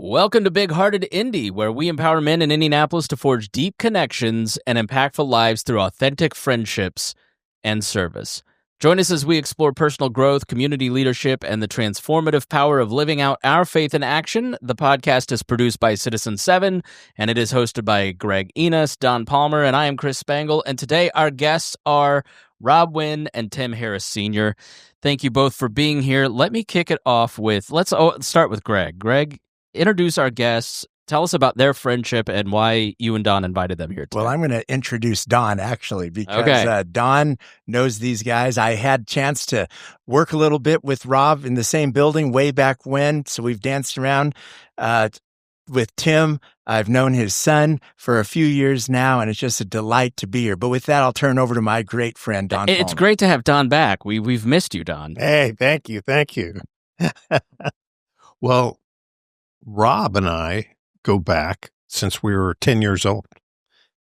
Welcome to Big Hearted Indy, where we empower men in Indianapolis to forge deep connections and impactful lives through authentic friendships and service. Join us as we explore personal growth, community leadership, and the transformative power of living out our faith in action. The podcast is produced by Citizen 7, and it is hosted by Greg Enas, Don Palmer, and I am Chris Spangle. And today our guests are Rob Wynne and Tim Harris Sr. Thank you both for being here. Let me kick it off with, let's start with Greg. Greg, introduce our guests. Tell us about their friendship and why you and Don invited them here today. Well, I'm going to introduce Don, actually, because Don knows these guys. I had a chance to work a little bit with Rob in the same building way back when, so we've danced around with Tim. I've known his son for a few years now, and it's just a delight to be here. But with that, I'll turn over to my great friend, Don Palmer. It's great to have Don back. We've missed you, Don. Hey, thank you. Well, Rob and I go back since we were 10 years old,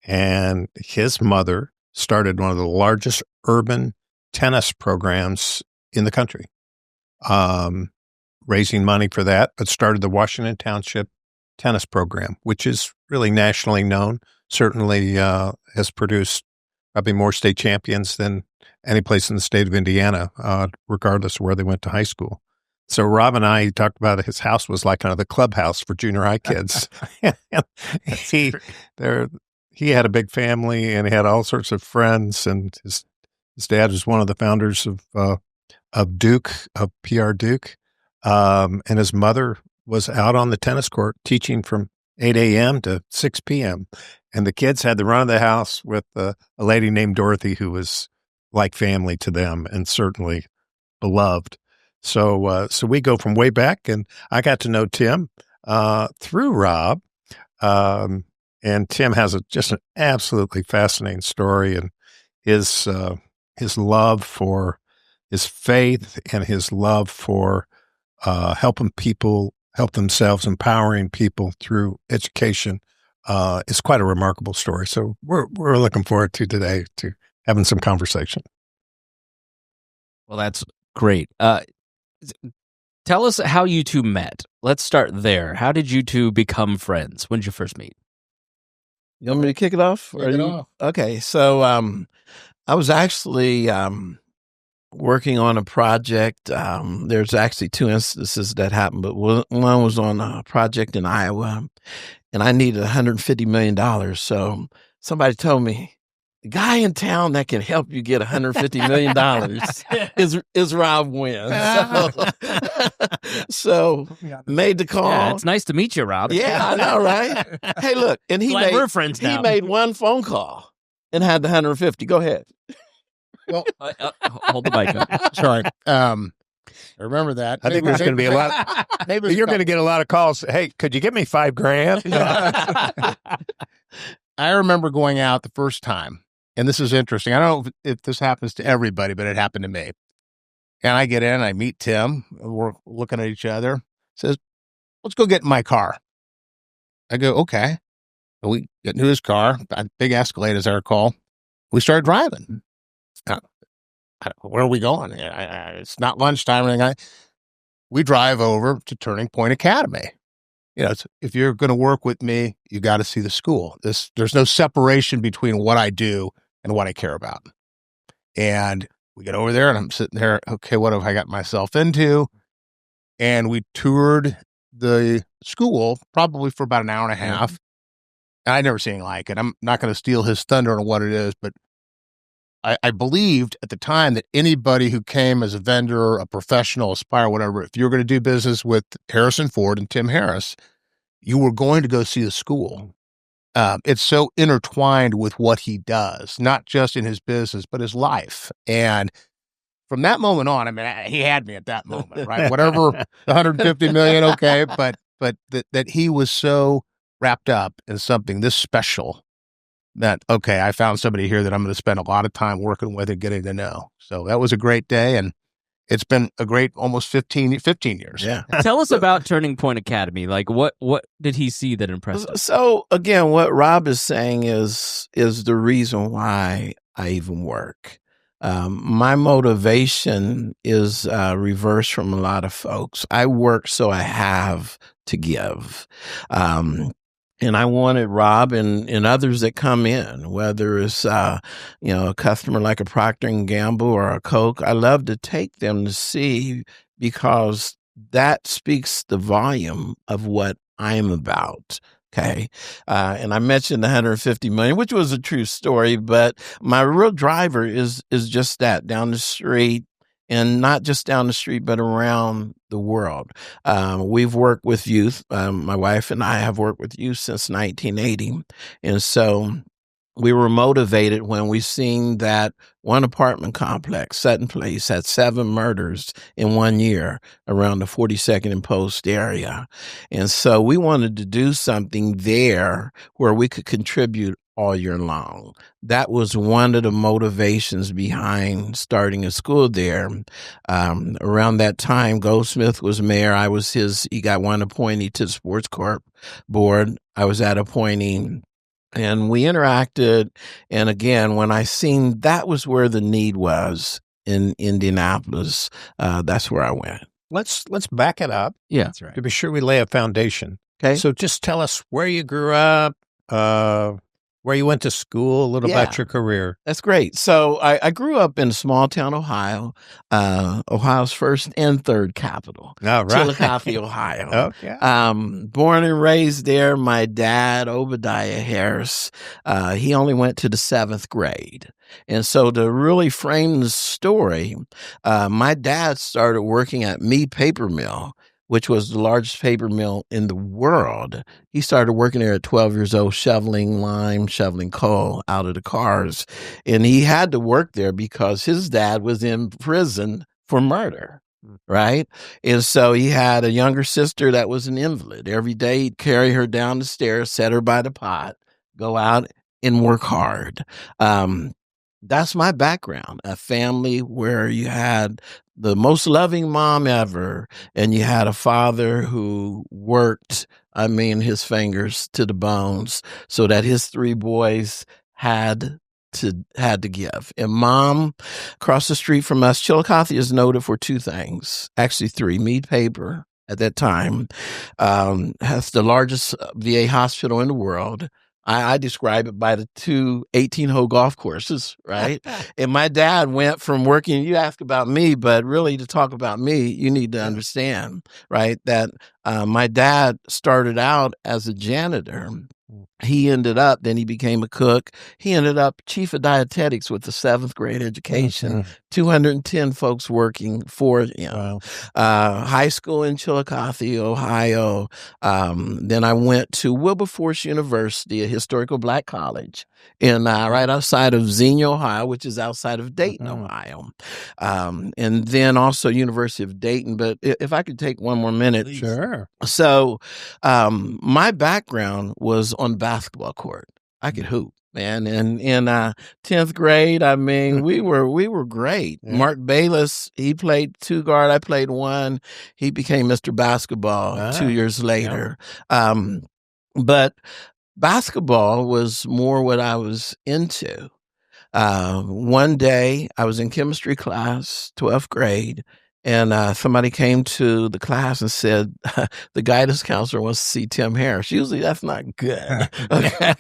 and his mother started one of the largest urban tennis programs in the country, raising money for that, but started the Washington Township tennis program, which is really nationally known, certainly has produced probably more state champions than any place in the state of Indiana, regardless of where they went to high school. So Rob and I talked about his house was like kind of the clubhouse for junior high kids. He had a big family and he had all sorts of friends, and his dad was one of the founders of Duke, of PR Duke, and his mother was out on the tennis court teaching from 8 a.m. to 6 p.m. And the kids had the run of the house with a lady named Dorothy who was like family to them and certainly beloved. So we go from way back, and I got to know Tim through Rob, and Tim has just an absolutely fascinating story, and his love for his faith and his love for helping people help themselves, empowering people through education is quite a remarkable story. So we're looking forward to today to having some conversation. Well, that's great. Tell us how you two met. Let's start there. How did you two become friends? When did you first meet? You want me to kick it off? Okay, so I was actually working on a project. There's actually two instances that happened, but one was on a project in Iowa, and I needed $150 million. So somebody told me, the guy in town that can help you get $150 million is Rob Wynne. So made the call. Yeah, it's nice to meet you, Rob. Yeah, I know, right? Hey, look, and we're friends now. He made one phone call and had the 150. Go ahead. Well, hold the mic up. Sorry. I remember that. I think there's going to be a lot. You're going to get a lot of calls. Hey, could you give me $5,000? I remember going out the first time, and this is interesting. I don't know if this happens to everybody, but it happened to me. And I get in, I meet Tim. We're looking at each other. Says, "Let's go get in my car." I go, "Okay." So we get into his car, a big Escalade, as I recall. We started driving. Where are we going? It's not lunchtime or anything. We drive over to Turning Point Academy. If you're going to work with me, you got to see the school. There's no separation between what I do and what I care about. And we get over there, and I'm sitting there. Okay, what have I got myself into? And we toured the school probably for about an hour and a half. And I'd never seen anything like it. I'm not going to steal his thunder on what it is, but I believed at the time that anybody who came as a vendor, a professional, aspire, whatever, if you were going to do business with Harrison Ford and Tim Harris, you were going to go see the school. It's so intertwined with what he does, not just in his business, but his life. And from that moment on, I mean, he had me at that moment, right? Whatever, the 150 million, okay, but that he was so wrapped up in something this special that, okay, I found somebody here that I'm going to spend a lot of time working with and getting to know. So that was a great day, and it's been a great almost 15 years. Yeah. Tell us about Turning Point Academy. Like, what did he see that impressed him? So, again, what Rob is saying is the reason why I even work. My motivation is reversed from a lot of folks. I work so I have to give. And I wanted Rob and others that come in, whether it's, a customer like a Procter & Gamble or a Coke, I love to take them to see, because that speaks the volume of what I'm about. Okay. And I mentioned the 150 million, which was a true story, but my real driver is just that, down the street. And not just down the street, but around the world. We've worked with youth. My wife and I have worked with youth since 1980. And so we were motivated when we seen that one apartment complex, Sutton Place, had 7 murders in 1 year around the 42nd and Post area. And so we wanted to do something there where we could contribute all year long. That was one of the motivations behind starting a school there. Around that time, Goldsmith was mayor. He got one appointee to the Sports Corp board. I was that appointee. And we interacted. And again, when I seen that was where the need was in Indianapolis, that's where I went. Let's back it up. Yeah, That's right. To be sure we lay a foundation. Okay. So just tell us where you grew up, where you went to school, a little about your career. That's great. So I grew up in small town Ohio, Ohio's first and third capital, All right. Chillicothe, Ohio. Okay. Born and raised there. My dad, Obadiah Harris, he only went to the 7th grade. And so to really frame the story, my dad started working at Mead Paper Mill, which was the largest paper mill in the world. He started working there at 12 years old, shoveling lime, shoveling coal out of the cars. And he had to work there because his dad was in prison for murder, right? And so he had a younger sister that was an invalid. Every day he'd carry her down the stairs, set her by the pot, go out and work hard. That's my background, a family where you had the most loving mom ever, and you had a father who worked, his fingers to the bones, so that his 3 boys had to give. And mom, across the street from us, Chillicothe is noted for 2 things, actually 3. Mead Paper at that time has the largest VA hospital in the world. I describe it by the 2 18-hole golf courses, right? And my dad went from working, you ask about me, but really to talk about me, you need to understand, right, that my dad started out as a janitor. He ended up, then he became a cook. He ended up chief of dietetics with the 7th grade education, 210 folks working for him. Wow. High school in Chillicothe, Ohio. Then I went to Wilberforce University, a historical black college, right outside of Xenia, Ohio, which is outside of Dayton, Ohio. And then also University of Dayton. But if I could take one more minute. Sure. So my background was on basketball court. I could hoop, man. And in 10th grade, we were great. Yeah. Mark Bayless, he played 2 guard. I played 1. He became Mr. Basketball 2 years later. Yeah. But basketball was more what I was into. One day I was in chemistry class, 12th grade, and somebody came to the class and said, the guidance counselor wants to see Tim Harris. Usually that's not good. Okay.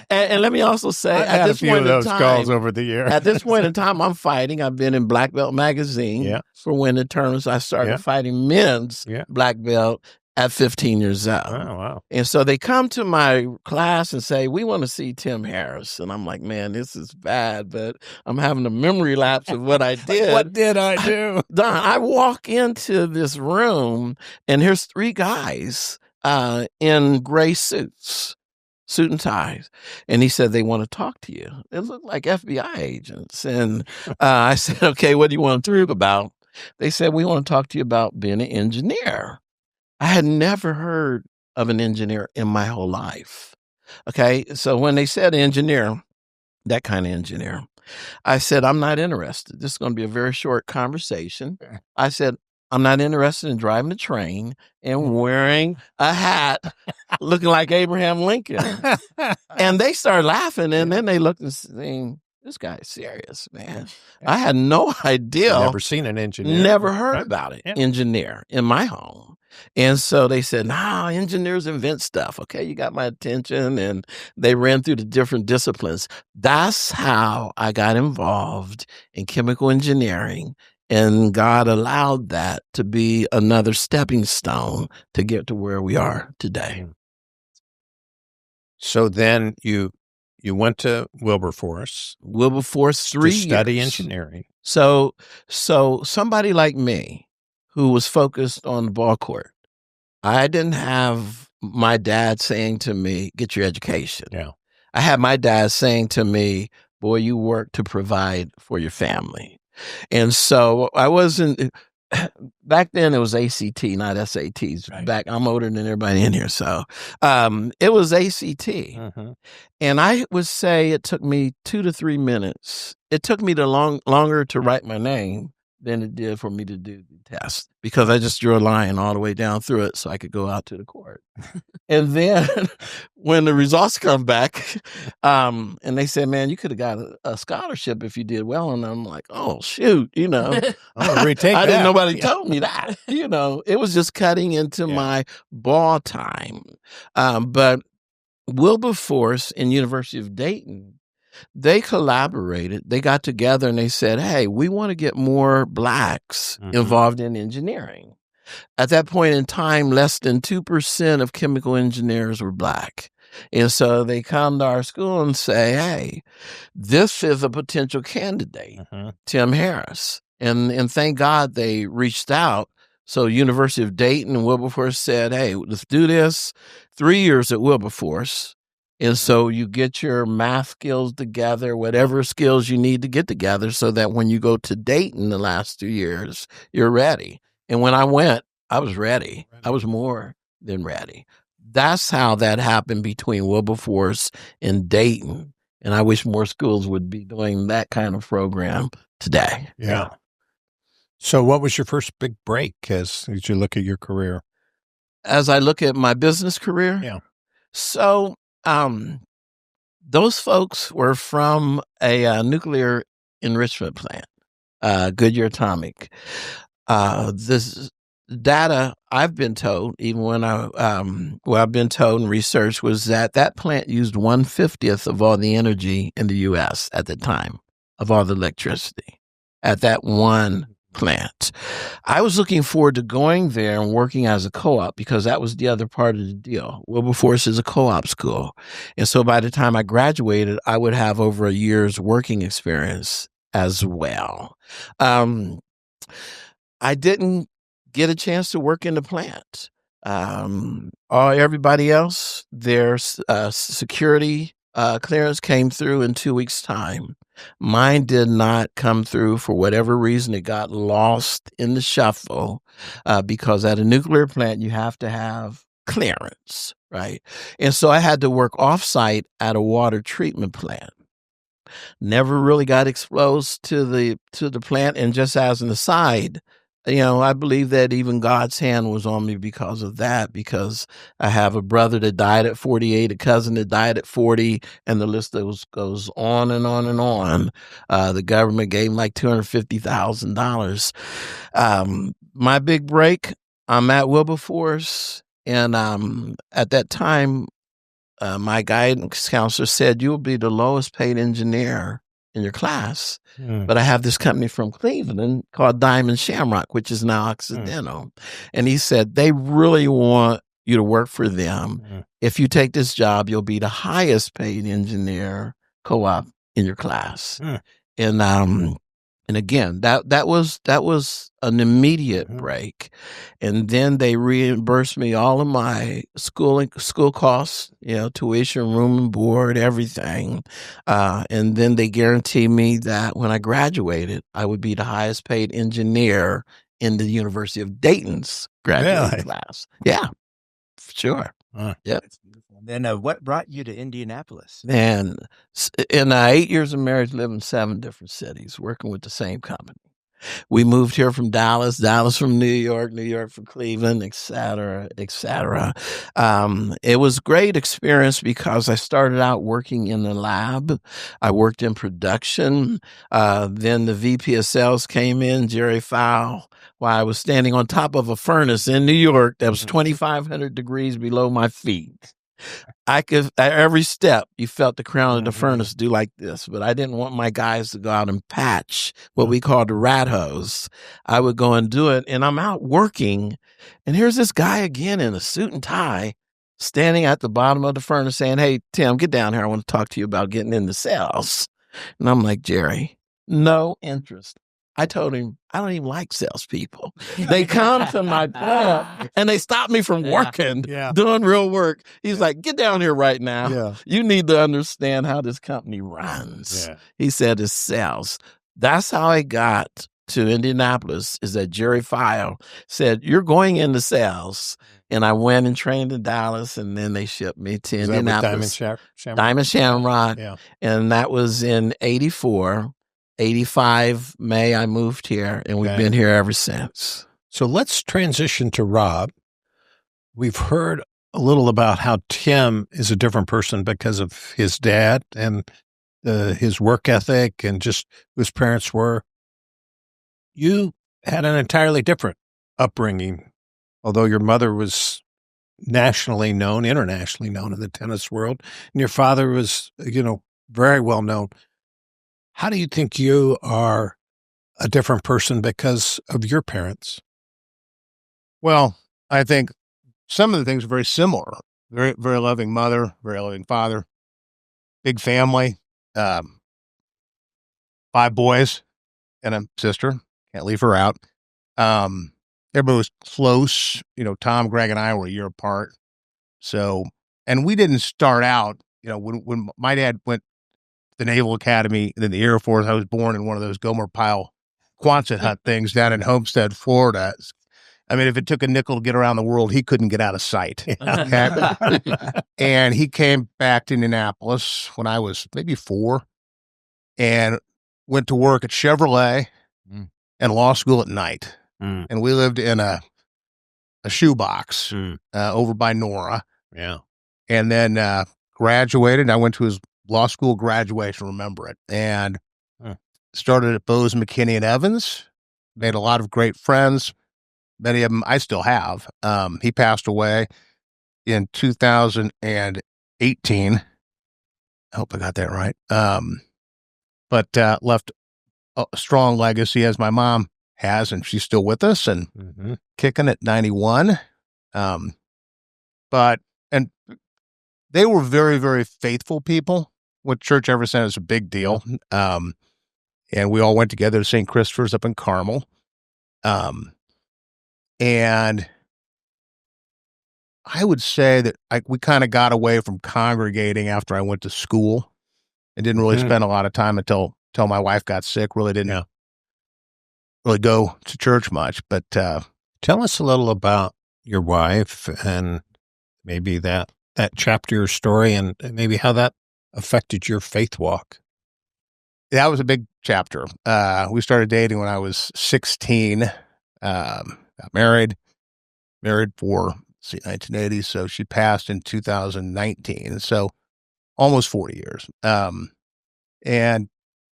and let me also say, at this point in time, calls over the year. At this point in time, I'm fighting. I've been in Black Belt Magazine for Wynne and Harris. I started fighting men's black belt at 15 years old. Oh, wow. And so they come to my class and say, we want to see Tim Harris. And I'm like, man, this is bad, but I'm having a memory lapse of what I did. What did I do? Don, I walk into this room and here's 3 guys in gray suits, suit and ties. And he said, they want to talk to you. It looked like FBI agents. And I said, okay, what do you want to talk about? They said, we want to talk to you about being an engineer. I had never heard of an engineer in my whole life. Okay. So when they said engineer, that kind of engineer, I said, I'm not interested. This is going to be a very short conversation. I said, I'm not interested in driving a train and wearing a hat looking like Abraham Lincoln. And they started laughing. And then they looked and saying, this guy's serious, man. I had no idea. Never seen an engineer. Never heard about it. Yeah. Engineer in my home. And so they said, nah, engineers invent stuff. Okay, you got my attention. And they ran through the different disciplines. That's how I got involved in chemical engineering. And God allowed that to be another stepping stone to get to where we are today. So then you went to Wilberforce. Wilberforce 3 years. To study engineering. So somebody like me who was focused on the ball court, I didn't have my dad saying to me, get your education. Yeah. I had my dad saying to me, boy, you work to provide for your family. And so I wasn't, back then it was ACT, not SATs. Right. Back, I'm older than everybody in here. So it was ACT. Mm-hmm. And I would say it took me 2 to 3 minutes. It took me longer to write my name than it did for me to do the test, because I just drew a line all the way down through it so I could go out to the court. And then when the results come back, and they said, man, you could have got a scholarship if you did well. And I'm like, oh, shoot, I'm gonna retake I that. didn't, nobody told me that, it was just cutting into my ball time. But Wilberforce and University of Dayton, they collaborated. They got together and they said, hey, we want to get more blacks involved in engineering. At that point in time, less than 2% of chemical engineers were black. And so they come to our school and say, hey, this is a potential candidate, Tim Harris. And thank God they reached out. So University of Dayton and Wilberforce said, hey, let's do this. 3 years at Wilberforce. And so you get your math skills together, whatever skills you need to get together so that when you go to Dayton the last 2 years, you're ready. And when I went, I was ready. I was more than ready. That's how that happened between Wilberforce and Dayton. And I wish more schools would be doing that kind of program today. Yeah. So what was your first big break as you look at your career? As I look at my business career? Yeah. So those folks were from a nuclear enrichment plant, Goodyear Atomic. This data I've been told, even when I've been told and researched, was that plant used 1/50th of all the energy in the U.S. at the time, of all the electricity at that one plant. I was looking forward to going there and working as a co-op, because that was the other part of the deal. Wilberforce is a co-op school. And so by the time I graduated, I would have over a year's working experience as well. I didn't get a chance to work in the plant. Everybody else, their security clearance came through in 2 weeks' time. Mine did not come through for whatever reason. It got lost in the shuffle because at a nuclear plant, you have to have clearance, right? And so I had to work offsite at a water treatment plant. Never really got exposed to the plant. And just as an aside, I believe that even God's hand was on me because of that, because I have a brother that died at 48, a cousin that died at 40, and the list goes on and on and on. The government gave him like $250,000. My big break, I'm at Wilberforce, and at that time, my guidance counselor said, you'll be the lowest paid engineer in your class. But I have this company from Cleveland called Diamond Shamrock, which is now Occidental. And he said, they really want you to work for them. If you take this job, you'll be the highest paid engineer co-op in your class. And again, that was an immediate break. And then they reimbursed me all of my school costs, tuition, room and board, everything. And then they guaranteed me that when I graduated, I would be the highest paid engineer in the University of Dayton's graduating class. Yeah, for sure. Yep. Then what brought you to Indianapolis? And in 8 years of marriage, lived in 7 different cities, working with the same company. We moved here from Dallas, Dallas from New York, New York from Cleveland, et cetera, et cetera. It was a great experience because I started out working in the lab. I worked in production. Then the VP of sales came in, Jerry Fowle, while I was standing on top of a furnace in New York that was 2,500 degrees below my feet. I could, at every step, you felt the crown of the furnace do like this, but I didn't want my guys to go out and patch what we called the rat hose. I would go and do it, and I'm out working, and here's this guy again in a suit and tie standing at the bottom of the furnace saying, "Hey, Tim, get down here. I want to talk to you about getting into sales." And I'm like, "Jerry, no interest." I told him, I don't even like salespeople. They come to my plant and they stop me from working, doing real work. He's like, "Get down here right now. Yeah. You need to understand how this company runs." Yeah. He said, "It's sales." That's how I got to Indianapolis, is that Jerry Fowle said, "You're going into sales." And I went and trained in Dallas, and then they shipped me to Indianapolis. Diamond Shamrock. Yeah. And that was in 84. 85 May, I moved here, and we've been here ever since. So let's transition to Rob. We've heard a little about how Tim is a different person because of his dad and his work ethic and just who his parents were. You had an entirely different upbringing, although your mother was nationally known, internationally known in the tennis world, and your father was, very well known. How do you think you are a different person because of your parents? Well, I think some of the things are very similar. Very, very loving mother, very loving father, big family, 5 boys and a sister. Can't leave her out. Everybody was close. Tom, Greg, and I were a year apart. So, and we didn't start out, when my dad went the Naval Academy, then the Air Force. I was born in one of those Gomer Pyle Quonset hut things down in Homestead, Florida. I mean, if it took a nickel to get around the world, he couldn't get out of sight. Okay? And he came back to Indianapolis when I was maybe 4 and went to work at Chevrolet and law school at night. And we lived in a shoebox over by Nora. Yeah. And then graduated. I went to his law school graduation, remember it, and started at Bose, McKinney, and Evans. Made a lot of great friends. Many of them I still have. He passed away in 2018. I hope I got that right. But left a strong legacy, as my mom has, and she's still with us and kicking at 91. And they were very, very faithful people. With church ever since, it's a big deal. And we all went together to St. Christopher's up in Carmel. And I would say that we kind of got away from congregating after I went to school and didn't really spend a lot of time until my wife got sick. Really didn't really go to church much. But tell us a little about your wife and maybe that chapter of your story and maybe how that affected your faith walk. That was a big chapter. We started dating when I was 16. Got married for 1980. So she passed in 2019. So almost 40 years. And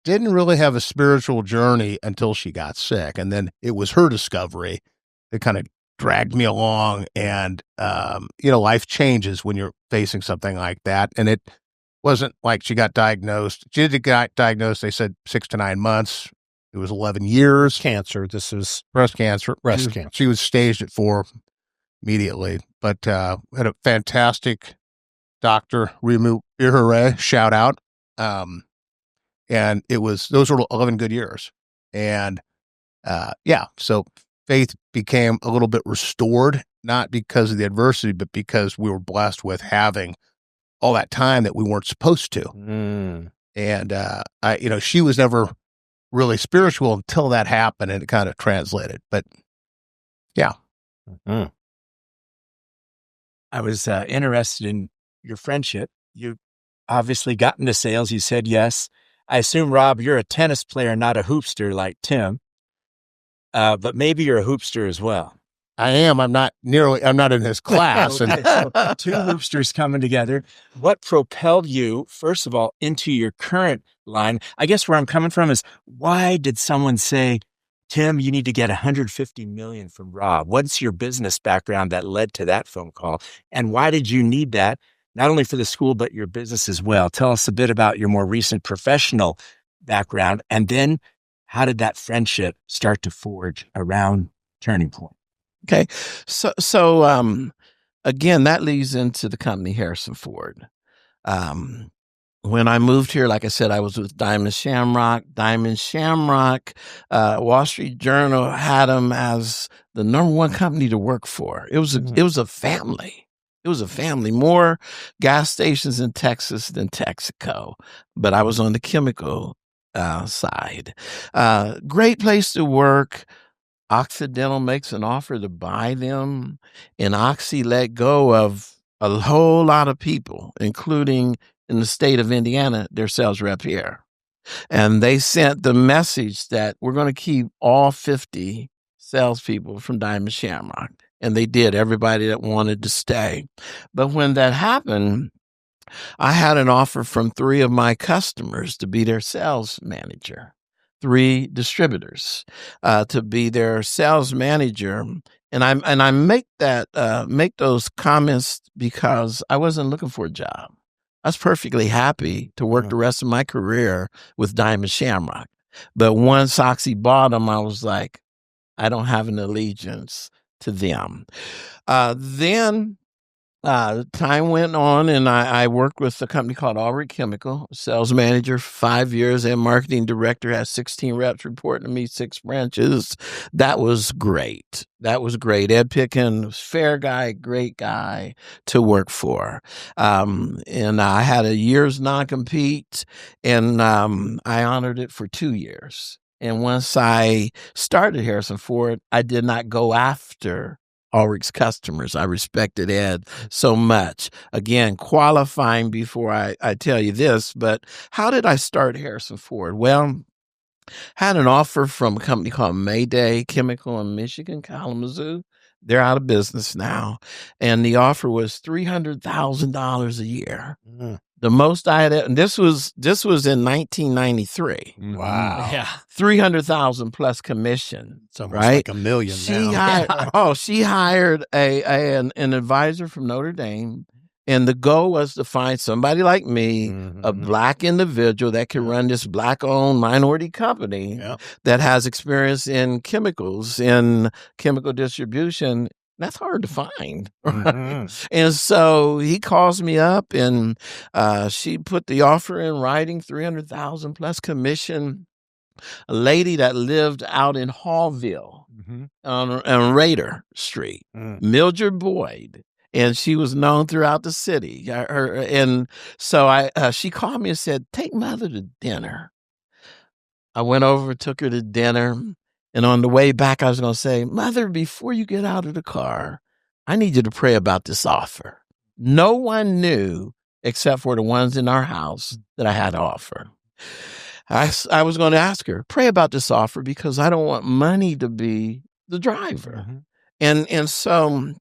didn't really have a spiritual journey until she got sick. And then it was her discovery that kind of dragged me along. And, life changes when you're facing something like that. And it wasn't like she got diagnosed. She did get diagnosed, they said 6 to 9 months. It was 11 years. Cancer. This is breast cancer. She was staged at 4 immediately, but had a fantastic doctor, Rimu Ihure, shout out. And those were 11 good years. And, so faith became a little bit restored, not because of the adversity, but because we were blessed with having all that time that we weren't supposed to. And, she was never really spiritual until that happened, and it kind of translated, but yeah. I was interested in your friendship. You obviously got into sales. You said yes. I assume, Rob, you're a tennis player, not a hoopster like Tim. but maybe you're a hoopster as well. I am. I'm not in his class. Okay, so two hoopsters coming together. What propelled you, first of all, into your current line? I guess where I'm coming from is, why did someone say, Tim, you need to get $150 million from Rob? What's your business background that led to that phone call? And why did you need that, not only for the school, but your business as well? Tell us a bit about your more recent professional background. And then how did that friendship start to forge around Turning Point? Okay. So again, that leads into the company Harrison Ford. When I moved here, like I said, I was with Diamond Shamrock. Wall Street Journal had them as the number one company to work for. It was a family. It was a family. More gas stations in Texas than Texaco, but I was on the chemical side. Great place to work. Occidental makes an offer to buy them, and Oxy let go of a whole lot of people, including in the state of Indiana, their sales rep here. And they sent the message that we're going to keep all 50 salespeople from Diamond Shamrock. And they did, everybody that wanted to stay. But when that happened, I had an offer from 3 of my customers to be their sales manager. 3 distributors to be their sales manager, and I make those comments because I wasn't looking for a job. I was perfectly happy to work the rest of my career with Diamond Shamrock, but once Oxy bought them, I was like, I don't have an allegiance to them. Then time went on, and I worked with a company called Aubrey Chemical, sales manager for 5 years and marketing director, had 16 reps reporting to me, 6 branches. That was great. Ed Pickin was fair guy, great guy to work for. And I had a year's non-compete, and I honored it for 2 years. And once I started Harrison Ford, I did not go after Ulrich's customers. I respected Ed so much. Again, qualifying before I tell you this, but how did I start Harrison Ford? Well, had an offer from a company called Mayday Chemical in Michigan, Kalamazoo. They're out of business now. And the offer was $300,000 a year. The most I had, and this was in 1993. Wow. Yeah. 300,000 plus commission. It's almost right? like $1 million She hired an advisor from Notre Dame. And the goal was to find somebody like me, a Black individual that can run this Black-owned minority company that has experience in chemicals, in chemical distribution. That's hard to find. And so he calls me up, and she put the offer in writing, 300,000 plus commission. A lady that lived out in Hallville on Raider Street, Mildred Boyd. And she was known throughout the city. And so she called me and said, take Mother to dinner. I went over, took her to dinner. And on the way back, I was going to say, Mother, before you get out of the car, I need you to pray about this offer. No one knew except for the ones in our house that I had to offer. I was going to ask her, pray about this offer because I don't want money to be the driver. And so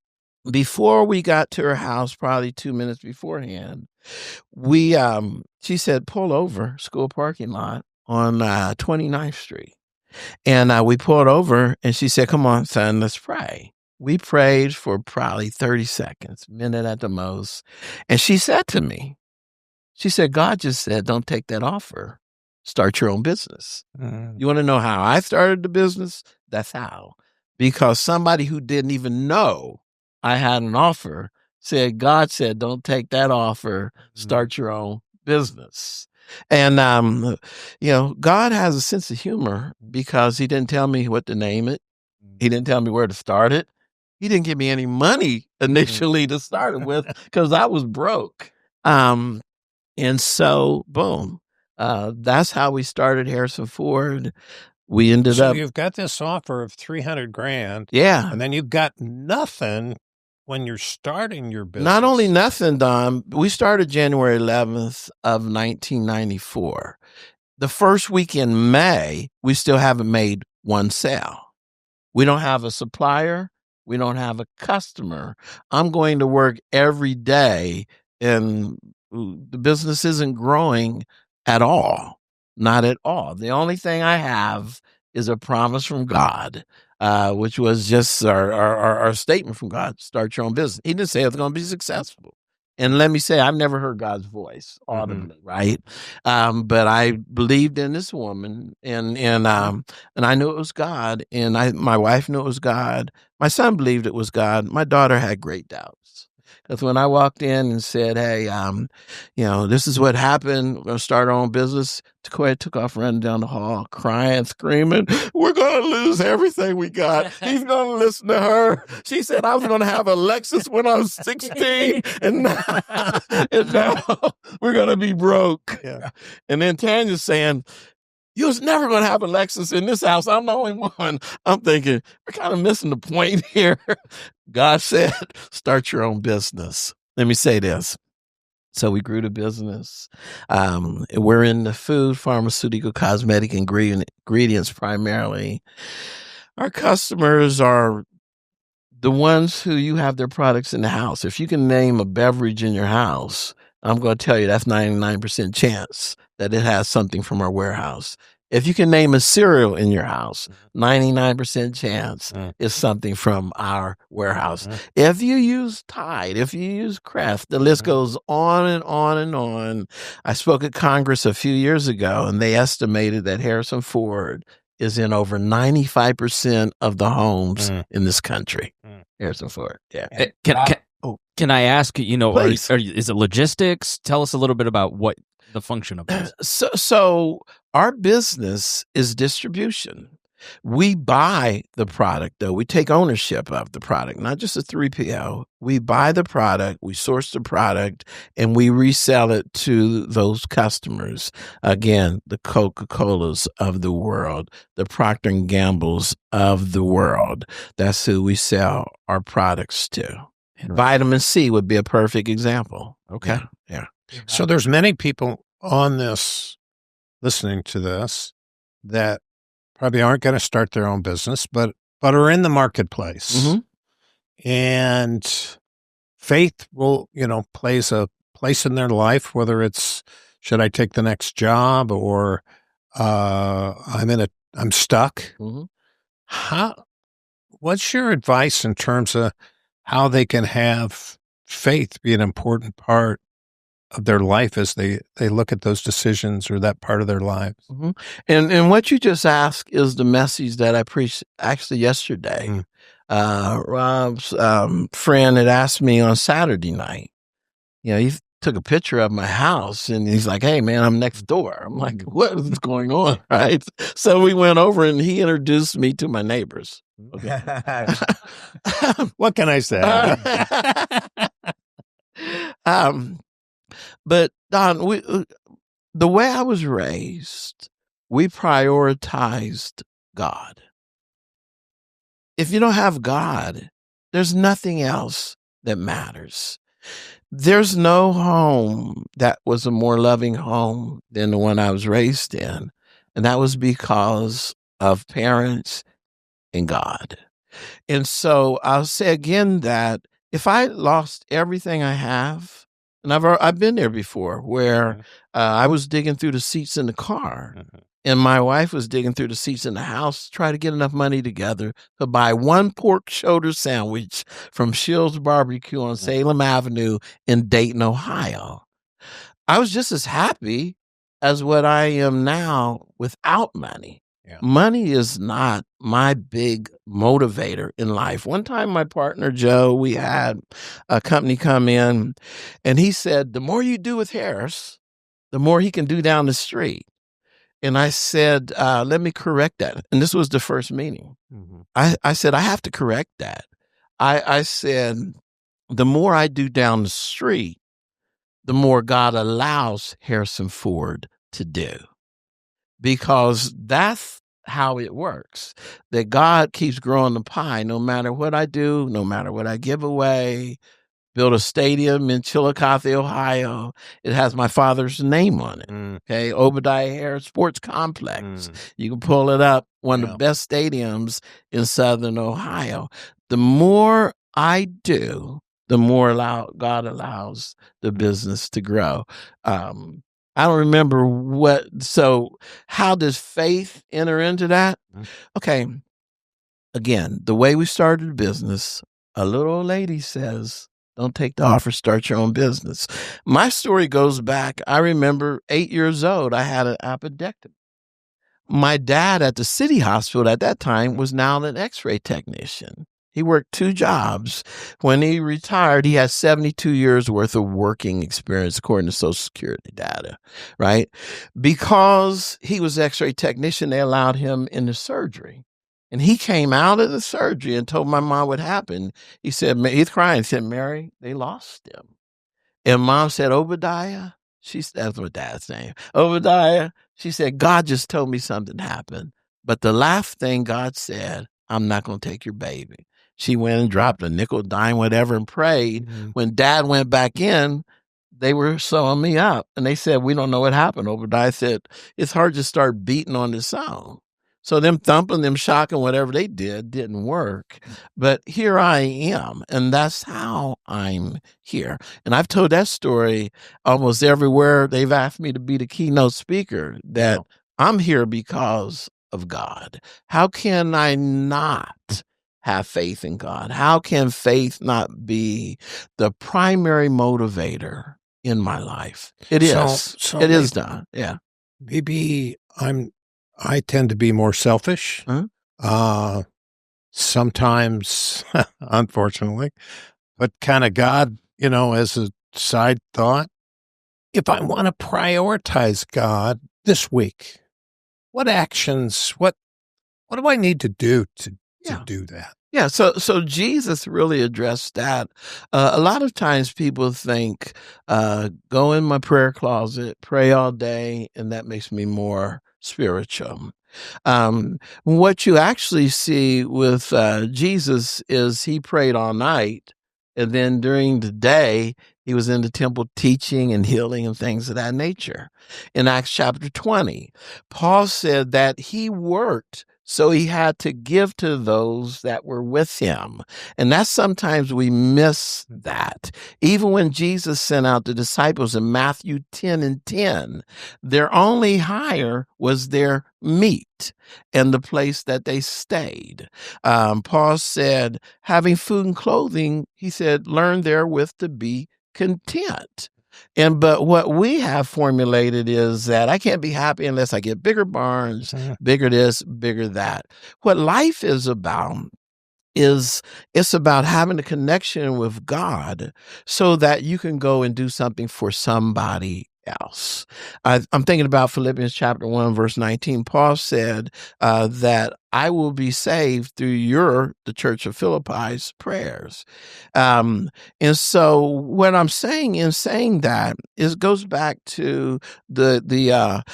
before we got to her house, probably 2 minutes beforehand, she said, pull over school parking lot on 29th Street. And we pulled over, and she said, come on, son, let's pray. We prayed for probably 30 seconds, minute at the most. And she said to me, she said, God just said, don't take that offer. Start your own business. You want to know how I started the business? That's how. Because somebody who didn't even know I had an offer said, God said, don't take that offer, start your own business. And, God has a sense of humor because he didn't tell me what to name it. He didn't tell me where to start it. He didn't give me any money initially to start it with because I was broke. And so, boom, that's how we started Harrison Ford. We ended up. So you've got this offer of $300,000. Yeah. And then you've got nothing when you're starting your business. Not only nothing, Don, we started January 11th of 1994. The first week in May, we still haven't made one sale. We don't have a supplier. We don't have a customer. I'm going to work every day, and the business isn't growing at all. Not at all. The only thing I have is a promise from God, which was just our statement from God: start your own business. He didn't say it's going to be successful. And let me say, I've never heard God's voice audibly, right? But I believed in this woman, and I knew it was God, and my wife knew it was God. My son believed it was God. My daughter had great doubts. Because when I walked in and said, hey, this is what happened, we're going to start our own business, Takoya took off running down the hall, crying, screaming, we're going to lose everything we got. He's going to listen to her. She said, I was going to have a Lexus when I was 16, and now we're going to be broke. Yeah. And then Tanya's saying, you was never going to have a Lexus in this house. I'm the only one. I'm thinking, we're kind of missing the point here. God said, start your own business. Let me say this. So we grew the business. We're in the food, pharmaceutical, cosmetic ingredients primarily. Our customers are the ones who you have their products in the house. If you can name a beverage in your house, I'm going to tell you that's 99% chance that it has something from our warehouse. If you can name a cereal in your house, 99% chance is something from our warehouse. If you use Tide, if you use Kraft, the list goes on and on and on. I spoke at Congress a few years ago, and they estimated that Harrison Ford is in over 95% of the homes in this country. Harrison Ford, yeah. Can I ask, Please. Is it logistics? Tell us a little bit about what the function of this. So our business is distribution. We buy the product, though. We take ownership of the product, not just a 3PL. We buy the product, we source the product, and we resell it to those customers. Again, the Coca-Colas of the world, the Procter & Gamble's of the world. That's who we sell our products to. Vitamin C would be a perfect example. Okay. Yeah. So there's many people on this, listening to this, that probably aren't going to start their own business, but are in the marketplace. Mm-hmm. And faith will, plays a place in their life, whether it's, should I take the next job, or I'm stuck. Mm-hmm. What's your advice in terms of how they can have faith be an important part of their life as they look at those decisions or that part of their lives? Mm-hmm. And what you just asked is the message that I preached actually yesterday. Rob's friend had asked me on Saturday night. He took a picture of my house, and he's like, hey, man, I'm next door. I'm like, what is going on? Right. So we went over, and he introduced me to my neighbors. Okay. What can I say? But Don, the way I was raised, we prioritized God. If you don't have God, there's nothing else that matters. There's no home that was a more loving home than the one I was raised in. And that was because of parents and God. And so I'll say again that if I lost everything I have, and I've been there before, where I was digging through the seats in the car, and my wife was digging through the seats in the house to try to get enough money together to buy one pork shoulder sandwich from Shill's Barbecue on Salem Avenue in Dayton, Ohio. I was just as happy as what I am now without money. Yeah. Money is not my big motivator in life. One time, my partner, Joe, we had a company come in, and he said, the more you do with Harris, the more he can do down the street. And I said, let me correct that. And this was the first meeting. Mm-hmm. I said, I have to correct that. I said, the more I do down the street, the more God allows Harrison Ford to do. Because that's how it works, that God keeps growing the pie no matter what I do, no matter what I give away. built a stadium in Chillicothe, Ohio. It has my father's name on it. Okay. Obadiah Harris Sports Complex. You can pull it up. One of the best stadiums in Southern Ohio. The more I do, the more God allows the business to grow. I don't remember so how does faith enter into that? Okay. Again, the way we started the business, a little old lady says, don't take the offer, start your own business. My story goes back. I remember 8 years old, I had an appendectomy. My dad at the city hospital at that time was now an x-ray technician. He worked 2 jobs. When he retired, he had 72 years worth of working experience, according to Social Security data, right? Because he was an x-ray technician, they allowed him into surgery. And he came out of the surgery and told my mom what happened. He said, he's crying. He said, Mary, they lost him. And mom said, Obadiah. That's my dad's name. Obadiah. She said, God just told me something happened. But the last thing God said, I'm not going to take your baby. She went and dropped a nickel, dime, whatever, and prayed. When dad went back in, they were sewing me up. And they said, we don't know what happened. Obadiah said, it's hard to start beating on the song. So them thumping, them shocking, whatever they did didn't work. But here I am, and that's how I'm here. And I've told that story almost everywhere. They've asked me to be the keynote speaker, that I'm here because of God. How can I not have faith in God? How can faith not be the primary motivator in my life? It is. So it is done. Yeah. Maybe I tend to be more selfish. Sometimes, unfortunately, but kind of God, as a side thought. If I want to prioritize God this week, what actions, what do I need to do to do that? Yeah, so Jesus really addressed that. A lot of times people think, go in my prayer closet, pray all day, and that makes me more spiritual. What you actually see with Jesus is he prayed all night, and then during the day, he was in the temple teaching and healing and things of that nature. In Acts chapter 20, Paul said that he worked, so he had to give to those that were with him. And that's sometimes we miss that. Even when Jesus sent out the disciples in Matthew 10:10, their only hire was their meat and the place that they stayed. Paul said, having food and clothing, he said, learn therewith to be content. But what we have formulated is that I can't be happy unless I get bigger barns, bigger this, bigger that. What life is about is it's about having a connection with God so that you can go and do something for somebody else. I'm thinking about Philippians chapter 1, verse 19. Paul said that I will be saved through the Church of Philippi's prayers. And so what I'm saying in saying that is goes back to the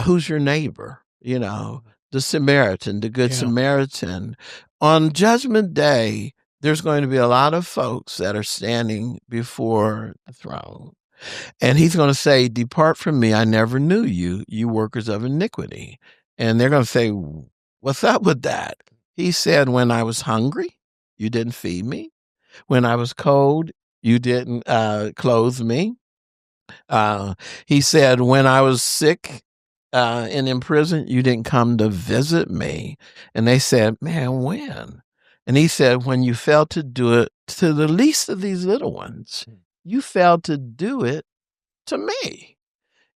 who's your neighbor, the Samaritan, the Good Samaritan. On Judgment Day, there's going to be a lot of folks that are standing before the throne. And he's going to say, depart from me, I never knew you, you workers of iniquity. And they're going to say, what's up with that? He said, when I was hungry, you didn't feed me. When I was cold, you didn't clothe me. He said, when I was sick and in prison, you didn't come to visit me. And they said, man, when? And he said, when you failed to do it to the least of these little ones, you failed to do it to me.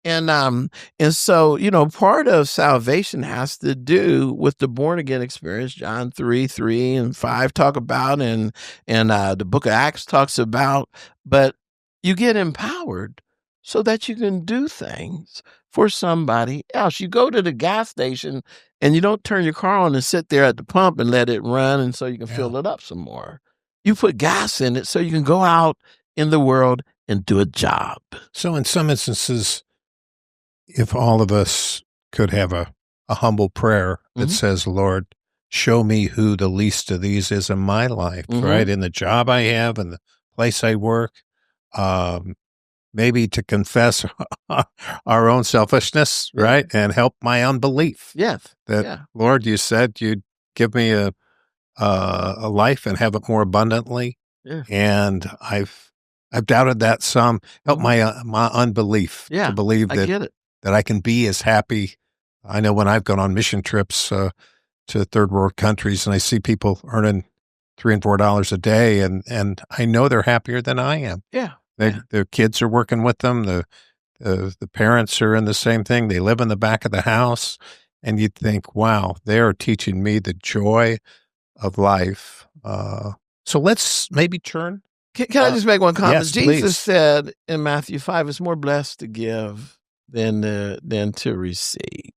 And so, part of salvation has to do with the born again experience. John 3 and 5 talk about, and the book of Acts talks about, but you get empowered so that you can do things for somebody else. You go to the gas station and you don't turn your car on and sit there at the pump and let it run and so you can fill it up some more. You put gas in it so you can go out in the world and do a job. So in some instances, if all of us could have a humble prayer that says, Lord, show me who the least of these is in my life, right? In the job I have and the place I work, maybe to confess our own selfishness, right? And help my unbelief. Yes. That, Lord, you said you'd give me a life and have it more abundantly. Yeah. And I've doubted that some. Help my unbelief to believe that I can be as happy. I know when I've gone on mission trips to third world countries and I see people earning $3 and $4 a day, and I know they're happier than I am. Yeah. Their kids are working with them. The parents are in the same thing. They live in the back of the house, and you'd think, wow, they are teaching me the joy of life. So let's maybe turn. Can I just make one comment? Yes, Jesus please. said in Matthew 5, it's more blessed to give than to receive.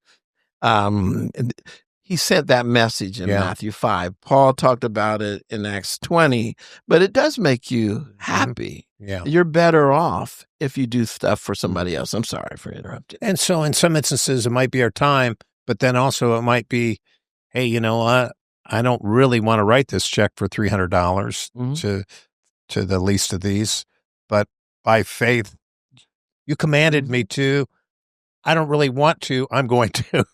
He said that message in Matthew 5. Paul talked about it in Acts 20, but it does make you happy. Yeah. You're better off if you do stuff for somebody else. I'm sorry for interrupting. And so in some instances, it might be our time, but then also it might be, hey, you know what? I don't really want to write this check for $300 to the least of these, but by faith, you commanded me to. I don't really want to. I'm going to.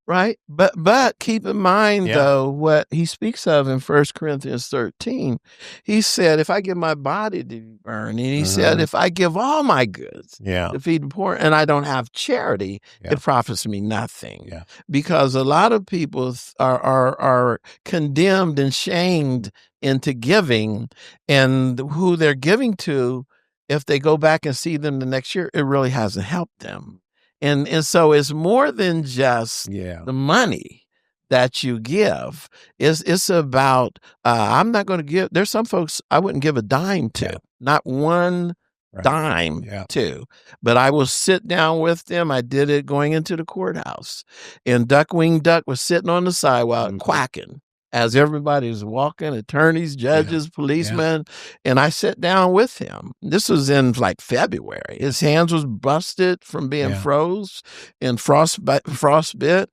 Right. But keep in mind, though, what he speaks of in 1 Corinthians 13. He said, if I give my body to be burned, and he said, if I give all my goods to feed the poor and I don't have charity, it profits me nothing. Yeah. Because a lot of people are condemned and shamed into giving, and who they're giving to, if they go back and see them the next year, it really hasn't helped them. And so it's more than just the money that you give. It's about, I'm not going to give, there's some folks I wouldn't give a dime to, not one dime to, but I will sit down with them. I did it going into the courthouse, and Duckwing Duck was sitting on the sidewalk quacking as everybody was walking, attorneys, judges, policemen, and I sat down with him. This was in like February. His hands was busted from being froze and frostbit.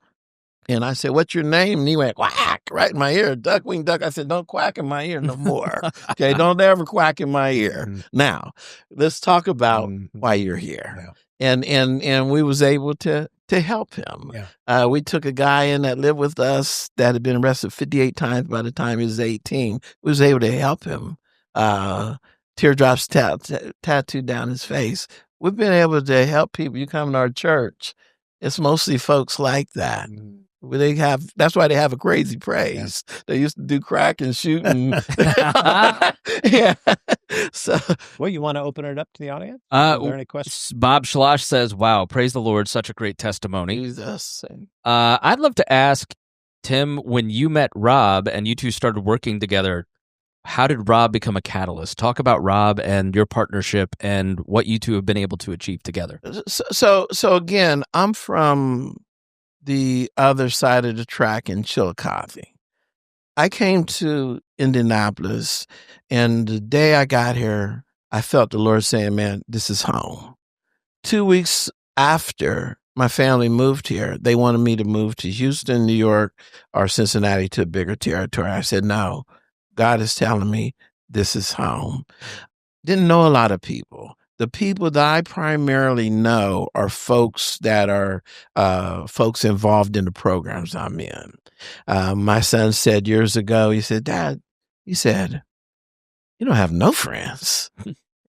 And I said, what's your name? And he went, quack, right in my ear. Duckwing Duck. I said, don't quack in my ear no more. Okay, don't ever quack in my ear. Now, let's talk about why you're here. And we was able to help him. We took a guy in that lived with us that had been arrested 58 times by the time he was 18. We was able to help him. Teardrops tattooed down his face. We've been able to help people. You come to our church, it's mostly folks like that. That's why they have a crazy praise. They used to do crack and shoot. And So, well, you want to open it up to the audience? Are there any questions? Bob Schloss says, wow, praise the Lord. Such a great testimony. Jesus. I'd love to ask, Tim, when you met Rob and you two started working together, how did Rob become a catalyst? Talk about Rob and your partnership and what you two have been able to achieve together. So again, I'm from the other side of the track in Chillicothe. I came to Indianapolis, and the day I got here, I felt the Lord saying, man, this is home. 2 weeks after my family moved here, they wanted me to move to Houston, New York, or Cincinnati to a bigger territory. I said, no, God is telling me this is home. Didn't know a lot of people. The people that I primarily know are folks that are folks involved in the programs I'm in. My son said years ago, he said, Dad, he said, you don't have no friends.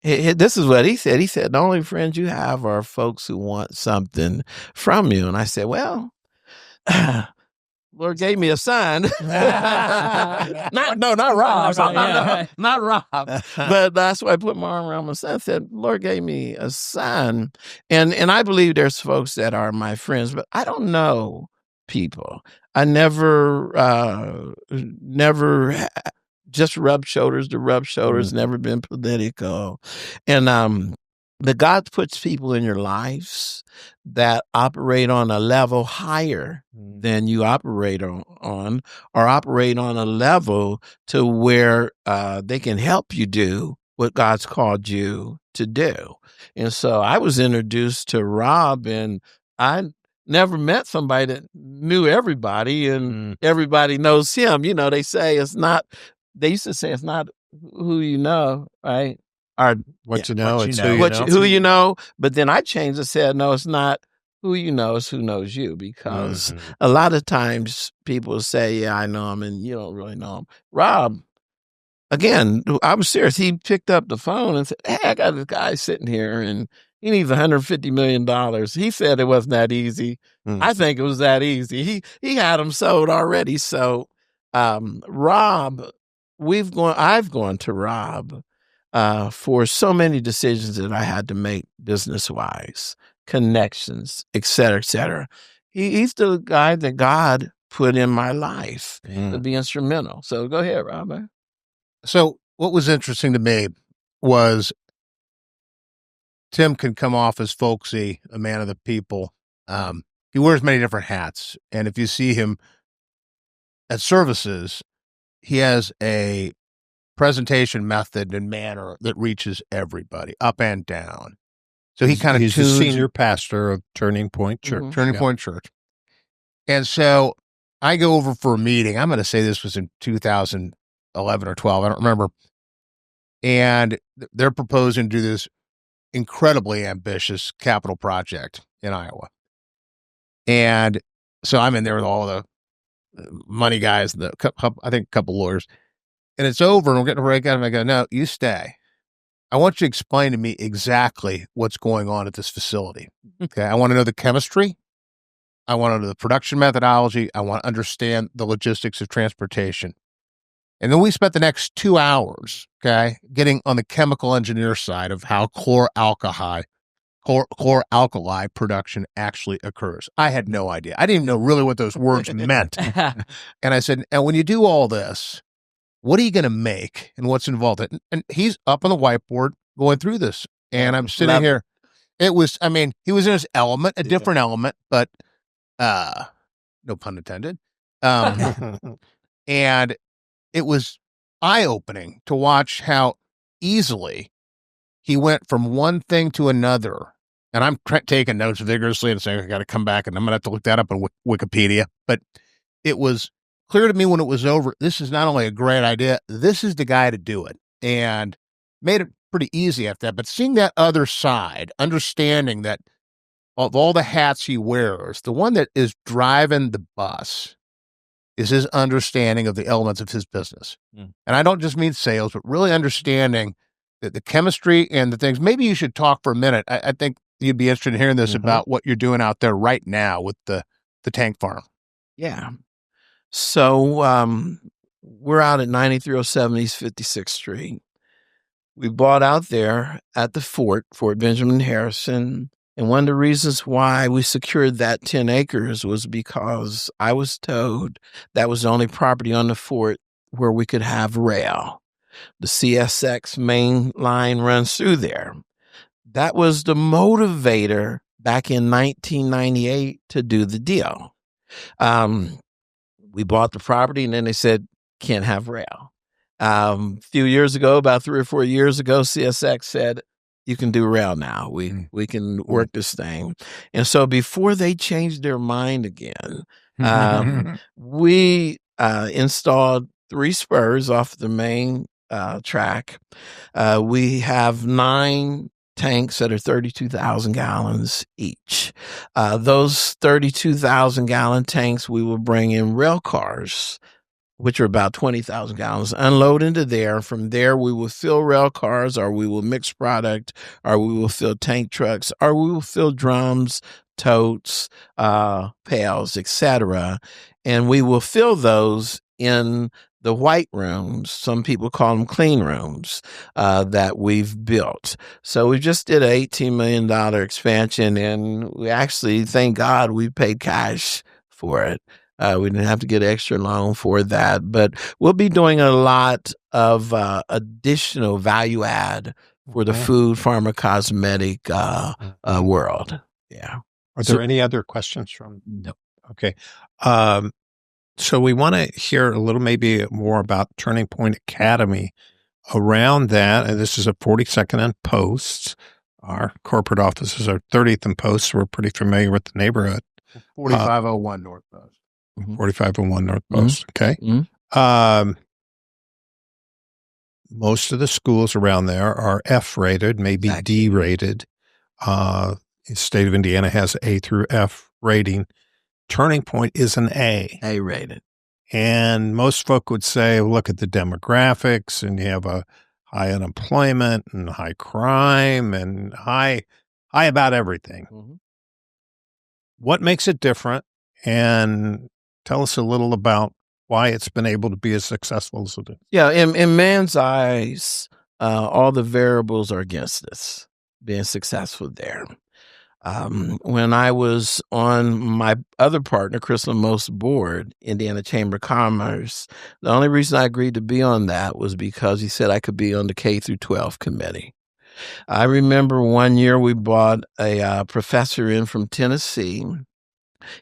This is what he said. He said, the only friends you have are folks who want something from you. And I said, well, Lord gave me a son. not Rob. Not Rob. But that's why I put my arm around my son. I said, Lord gave me a son. And I believe there's folks that are my friends, but I don't know people. I never just rub shoulders to rub shoulders, never been political. And but God puts people in your lives that operate on a level higher than you operate on, or operate on a level to where they can help you do what God's called you to do. And so I was introduced to Rob, and I never met somebody that knew everybody, and everybody knows him. You know, they used to say it's not who you know, right? Or What you know, what you it's know. who you what know. who you know. But then I changed and said, no, it's not who you know, it's who knows you. Because a lot of times people say, yeah, I know him, and you don't really know him. Rob, again, I was serious. He picked up the phone and said, hey, I got this guy sitting here and he needs $150 million. He said it wasn't that easy. I think it was that easy. He had them sold already. So, Rob, I've gone to Rob for so many decisions that I had to make business-wise, connections, et cetera, et cetera. He's the guy that God put in my life to be instrumental. So go ahead, Rob. So what was interesting to me was Tim can come off as folksy, a man of the people. He wears many different hats. And if you see him at services, he has a presentation method and manner that reaches everybody up and down. So he kind of he's the senior pastor of Turning Point Church. Turning Point Church. And so I go over for a meeting. I'm going to say this was in 2011 or 12. I don't remember. And they're proposing to do this incredibly ambitious capital project in Iowa. And so I'm in there with all the money guys, I think a couple lawyers. And it's over, and we're getting to break out, and I go, no, you stay. I want you to explain to me exactly what's going on at this facility. Okay, I want to know the chemistry. I want to know the production methodology. I want to understand the logistics of transportation. And then we spent the next 2 hours, okay, getting on the chemical engineer side of how chlor-alkali production actually occurs. I had no idea. I didn't even know really what those words meant. And I said, and when you do all this, what are you going to make and what's involved? And he's up on the whiteboard going through this. And I'm sitting here. It was, I mean, he was in his element, a different element, but no pun intended. And it was eye-opening to watch how easily he went from one thing to another. And I'm taking notes vigorously and saying, I got to come back and I'm going to have to look that up on Wikipedia. But it was clear to me when it was over, this is not only a great idea, this is the guy to do it. And made it pretty easy after that. But seeing that other side, understanding that of all the hats he wears, the one that is driving the bus is his understanding of the elements of his business. And I don't just mean sales, but really understanding that the chemistry and the things. Maybe you should talk for a minute. I think you'd be interested in hearing this about what you're doing out there right now with the tank farm. Yeah. So we're out at 9307 East 56th Street. We bought out there at the Fort Benjamin Harrison. And one of the reasons why we secured that 10 acres was because I was told that was the only property on the fort where we could have rail. The CSX main line runs through there. That was the motivator back in 1998 to do the deal. We bought the property and then they said, can't have rail. A few years ago, about 3 or 4 years ago, CSX said, you can do rail now. We can work this thing. And so before they changed their mind again, we installed 3 spurs off the main track. We have 9 tanks that are 32,000 gallons each. Those 32,000 gallon tanks, we will bring in rail cars, which are about 20,000 gallons, unload into there. From there, we will fill rail cars, or we will mix product, or we will fill tank trucks, or we will fill drums, totes, pails, etc. And we will fill those in the white rooms. Some people call them clean rooms that we've built. So we just did an $18 million expansion, and we actually, thank God, we paid cash for it. We didn't have to get extra loan for that, but we'll be doing a lot of additional value add for the food, pharma, cosmetic world. Yeah. Are there any other questions from? No. Okay. So we want to hear a little maybe more about Turning Point Academy around that. And this is a 42nd and Post. Our corporate offices are 30th and Post. So we're pretty familiar with the neighborhood. 4501 North Post. 4501 North Post. Okay. most of the schools around there are F-rated, maybe D-rated. The state of Indiana has A through F rating. Turning Point is an A. A-rated. And most folk would say, look at the demographics, and you have a high unemployment and high crime and high about everything. Mm-hmm. What makes it different? And tell us a little about why it's been able to be as successful as it is. Yeah, in man's eyes, all the variables are against us being successful there. When I was on my other partner, Chris Lamo's board, Indiana Chamber of Commerce, the only reason I agreed to be on that was because he said I could be on the K through 12 committee. I remember one year we brought a professor in from Tennessee.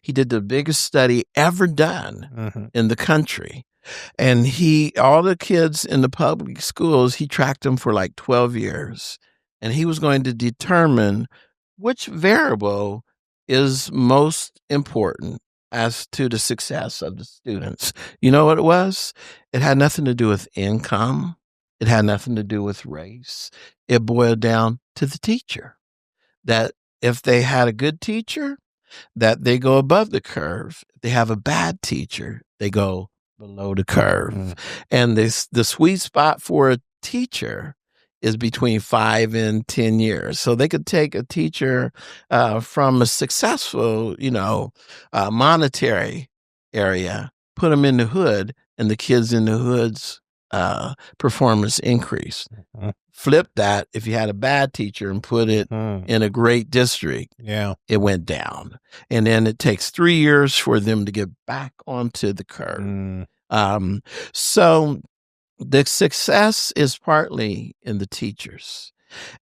He did the biggest study ever done in the country. And all the kids in the public schools, he tracked them for like 12 years. And he was going to determine which variable is most important as to the success of the students. You know what it was? It had nothing to do with income. It had nothing to do with race. It boiled down to the teacher. That if they had a good teacher, that they go above the curve. If they have a bad teacher, they go below the curve. And the sweet spot for a teacher is between 5 and 10 years. So they could take a teacher from a successful, monetary area, put them in the hood, and the kids in the hood's performance increase. Flip that if you had a bad teacher and put it in a great district, it went down. And then it takes 3 years for them to get back onto the curve. So the success is partly in the teachers,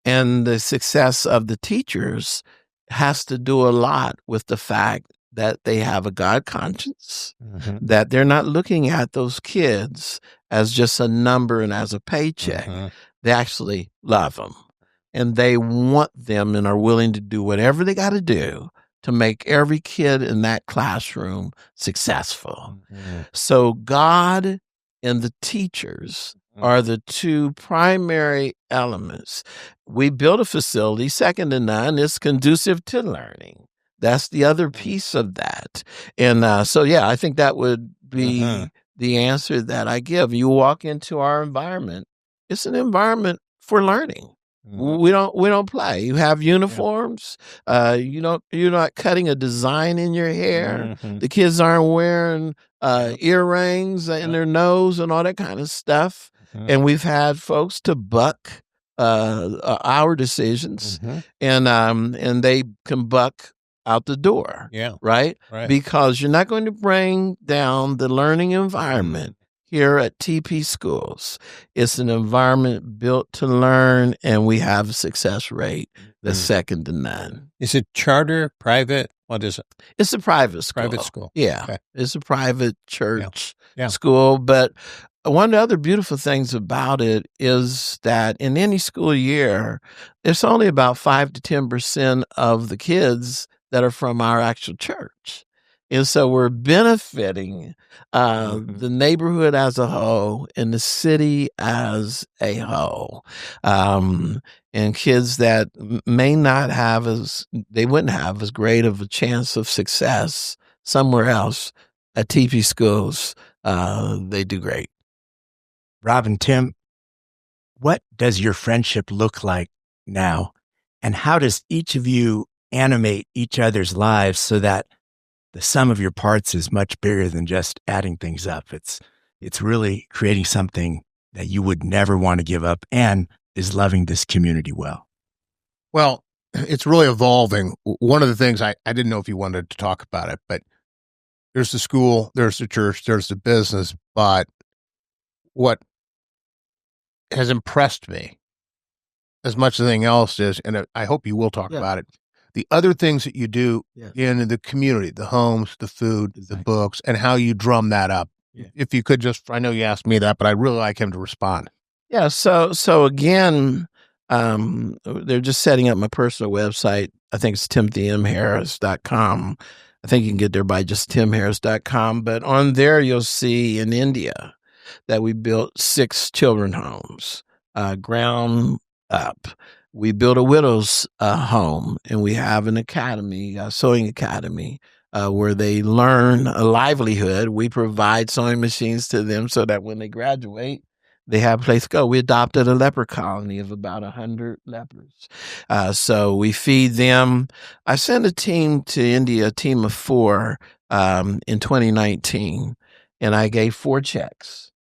and the success of the teachers has to do a lot with the fact that they have a God conscience, that they're not looking at those kids as just a number and as a paycheck. They actually love them, and they want them and are willing to do whatever they got to do to make every kid in that classroom successful. So God and the teachers are the two primary elements. We built a facility, second to none. It's conducive to learning. That's the other piece of that. And I think that would be the answer that I give. You walk into our environment, it's an environment for learning. We don't play. You have uniforms. You're not cutting a design in your hair. The kids aren't wearing earrings in their nose and all that kind of stuff. And we've had folks to buck our decisions, and they can buck out the door. Right? Because you're not going to bring down the learning environment here at TP Schools. It's an environment built to learn, and we have a success rate that's second to none. Is it charter, private? What is it? It's a private school. Private school. Yeah. Okay. It's a private church school. But one of the other beautiful things about it is that in any school year, there's only about 5 to 10% of the kids that are from our actual church. And so we're benefiting the neighborhood as a whole and the city as a whole. And kids that may not have they wouldn't have as great of a chance of success somewhere else at TP Schools, they do great. Rob and Tim, what does your friendship look like now? And how does each of you animate each other's lives so that the sum of your parts is much bigger than just adding things up? It's really creating something that you would never want to give up and is loving this community well. Well, it's really evolving. One of the things I didn't know if you wanted to talk about it, but there's the school, there's the church, there's the business. But what has impressed me as much as anything else is, and I hope you will talk about it, the other things that you do in the community, the homes, the food, the books, and how you drum that up. If you could just, I know you asked me that, but I'd really like him to respond. Yeah. So again, they're just setting up my personal website. I think it's TimothyMHarris.com. I think you can get there by just TimHarris.com. But on there, you'll see in India, that we built 6 children homes, ground up. We built a widow's home, and we have an academy, a sewing academy, where they learn a livelihood. We provide sewing machines to them so that when they graduate, they have a place to go. We adopted a leper colony of about 100 lepers. So we feed them. I sent a team to India, a team of 4 in 2019, and I gave 4 checks.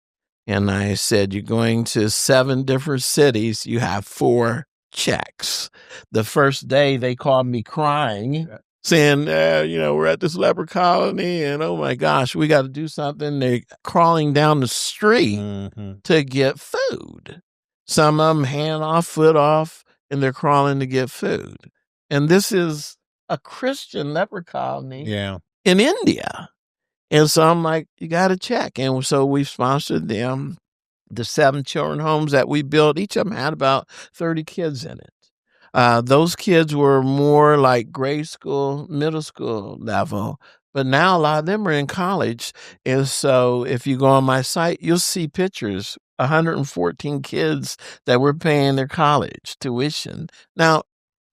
And I said, you're going to 7 different cities. You have 4 checks. The first day they called me crying, saying, we're at this leper colony and oh my gosh, we got to do something. They're crawling down the street to get food. Some of them hand off, foot off, and they're crawling to get food. And this is a Christian leper colony in India. And so I'm like, you got to check. And so we sponsored them. The 7 children homes that we built, each of them had about 30 kids in it. Those kids were more like grade school, middle school level, but now a lot of them are in college. And so if you go on my site, you'll see pictures, 114 kids that we're paying their college tuition. Now,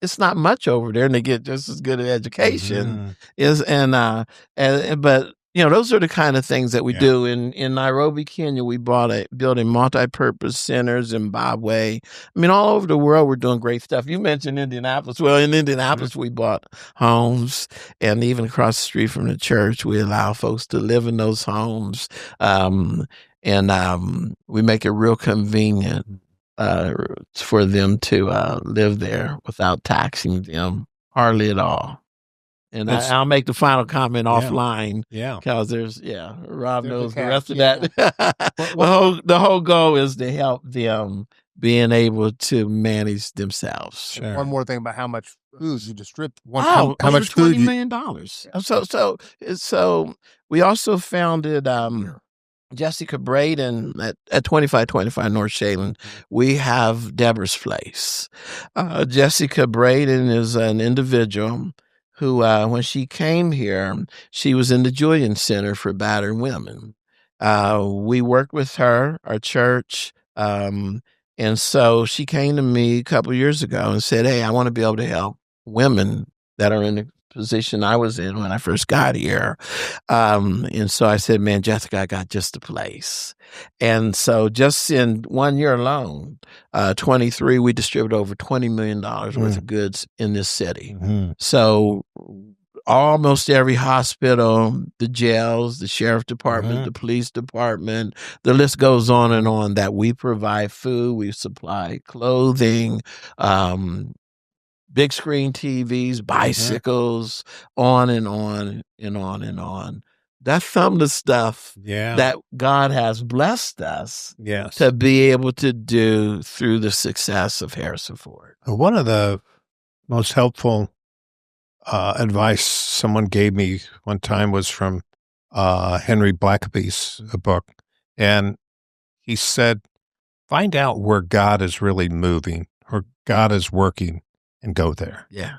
it's not much over there, and they get just as good an education. But those are the kind of things that we do. In Nairobi, Kenya, we built a multi-purpose center, Zimbabwe. I mean, all over the world, we're doing great stuff. You mentioned Indianapolis. Well, in Indianapolis, we bought homes, and even across the street from the church, we allow folks to live in those homes. We make it real convenient for them to live there without taxing them hardly at all. And I'll make the final comment offline. Because Rob knows the rest of that. The whole goal is to help them being able to manage themselves. Sure. One more thing about how much food you distribute. How much food? $20 million. So we also founded Jessica Braden at 2525 North Shadeland. We have Deborah's Place. Jessica Braden is an individual who, when she came here, she was in the Julian Center for Battered Women. We worked with her, our church, and so she came to me a couple of years ago and said, hey, I want to be able to help women that are in the position I was in when I first got here. And so I said, man, Jessica, I got just the place. And so just in 1 year alone, 23, we distributed over $20 million worth of goods in this city. So almost every hospital, the jails, the sheriff department, the police department, the list goes on and on, that we provide food, we supply clothing, big screen TVs, bicycles, on and on and on and on. That's some of the stuff that God has blessed us to be able to do through the success of Harrison Ford. One of the most helpful advice someone gave me one time was from Henry Blackaby's book. And he said, find out where God is really moving, or God is working, and go there. Yeah.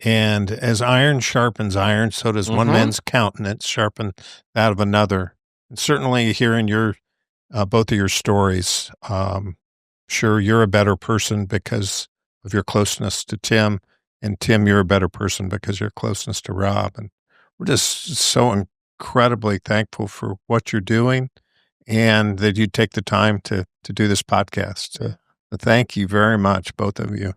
And as iron sharpens iron, so does one man's countenance sharpen that of another. And certainly hearing your both of your stories, sure, you're a better person because of your closeness to Tim, and Tim, you're a better person because of your closeness to Rob. And we're just so incredibly thankful for what you're doing, and that you take the time to do this podcast. So thank you very much, both of you.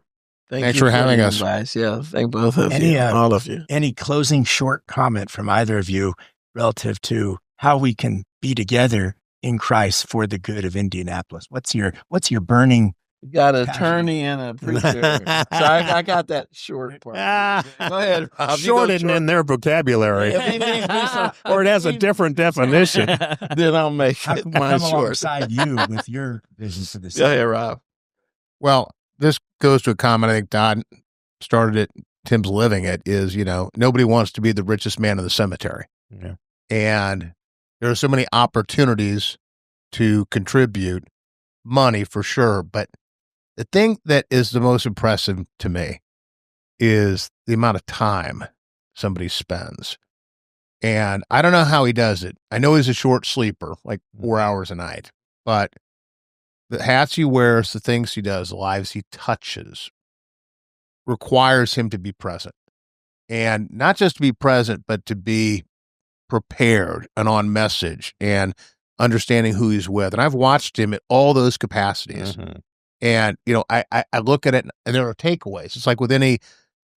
Thanks for having us. Advice. Yeah, thank both of you, all of you. Any closing short comment from either of you relative to how we can be together in Christ for the good of Indianapolis? What's your burning? You got an attorney and a preacher. So I got that short part. Go ahead, Rob. Short isn't in their vocabulary. Or it has a different definition. Then I'll make it mine short. Alongside you with your vision for this. Go ahead, Rob. Well, this goes to a comment I think Don started it, Tim's living it, is, nobody wants to be the richest man in the cemetery. Yeah. And there are so many opportunities to contribute money for sure. But the thing that is the most impressive to me is the amount of time somebody spends. And I don't know how he does it. I know he's a short sleeper, like 4 hours a night, but the hats he wears, the things he does, the lives he touches, requires him to be present. And not just to be present, but to be prepared and on message and understanding who he's with. And I've watched him at all those capacities. And, I look at it and there are takeaways. It's like with any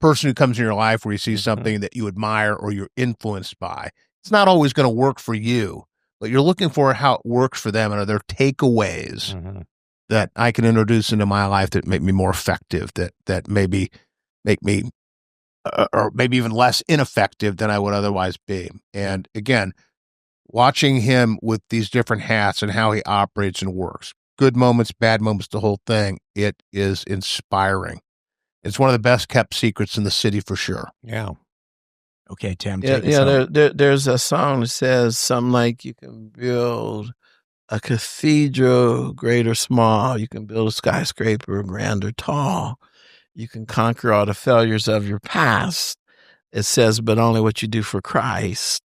person who comes in your life where you see something that you admire or you're influenced by, it's not always going to work for you, but you're looking for how it works for them. And are there takeaways that I can introduce into my life that make me more effective, that maybe make me, or maybe even less ineffective than I would otherwise be. And again, watching him with these different hats and how he operates and works, good moments, bad moments, the whole thing, it is inspiring. It's one of the best kept secrets in the city for sure. Yeah. Okay, Tim. There's a song that says something like you can build a cathedral, great or small. You can build a skyscraper, grand or tall. You can conquer all the failures of your past. It says, but only what you do for Christ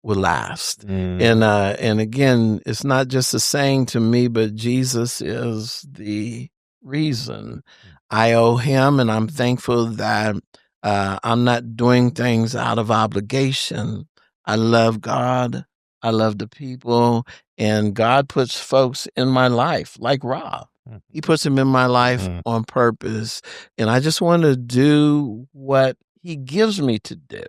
will last. And again, it's not just a saying to me, but Jesus is the reason. I owe him, and I'm thankful that I'm not doing things out of obligation. I love God. I love the people, and God puts folks in my life like Rob. He puts them in my life on purpose, and I just want to do what he gives me to do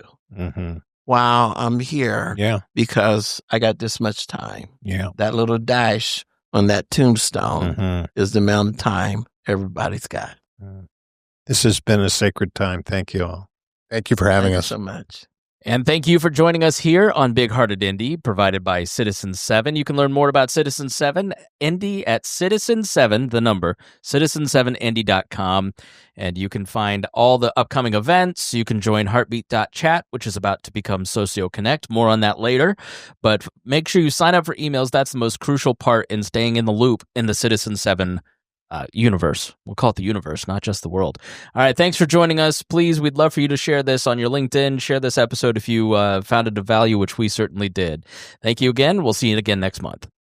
while I'm here because I got this much time. That little dash on that tombstone is the amount of time everybody's got. This has been a sacred time. Thank you all. Thank you for having us so much. And thank you for joining us here on Big Hearted Indy, provided by Citizen 7. You can learn more about Citizen 7 Indy at Citizen 7, the number, citizen7indy.com. And you can find all the upcoming events. You can join Heartbeat.chat, which is about to become Socio Connect. More on that later. But make sure you sign up for emails. That's the most crucial part in staying in the loop in the Citizen 7 universe. We'll call it the universe, not just the world. All right, thanks for joining us. Please, we'd love for you to share this on your LinkedIn. Share this episode if you found it of value, which we certainly did. Thank you again. We'll see you again next month.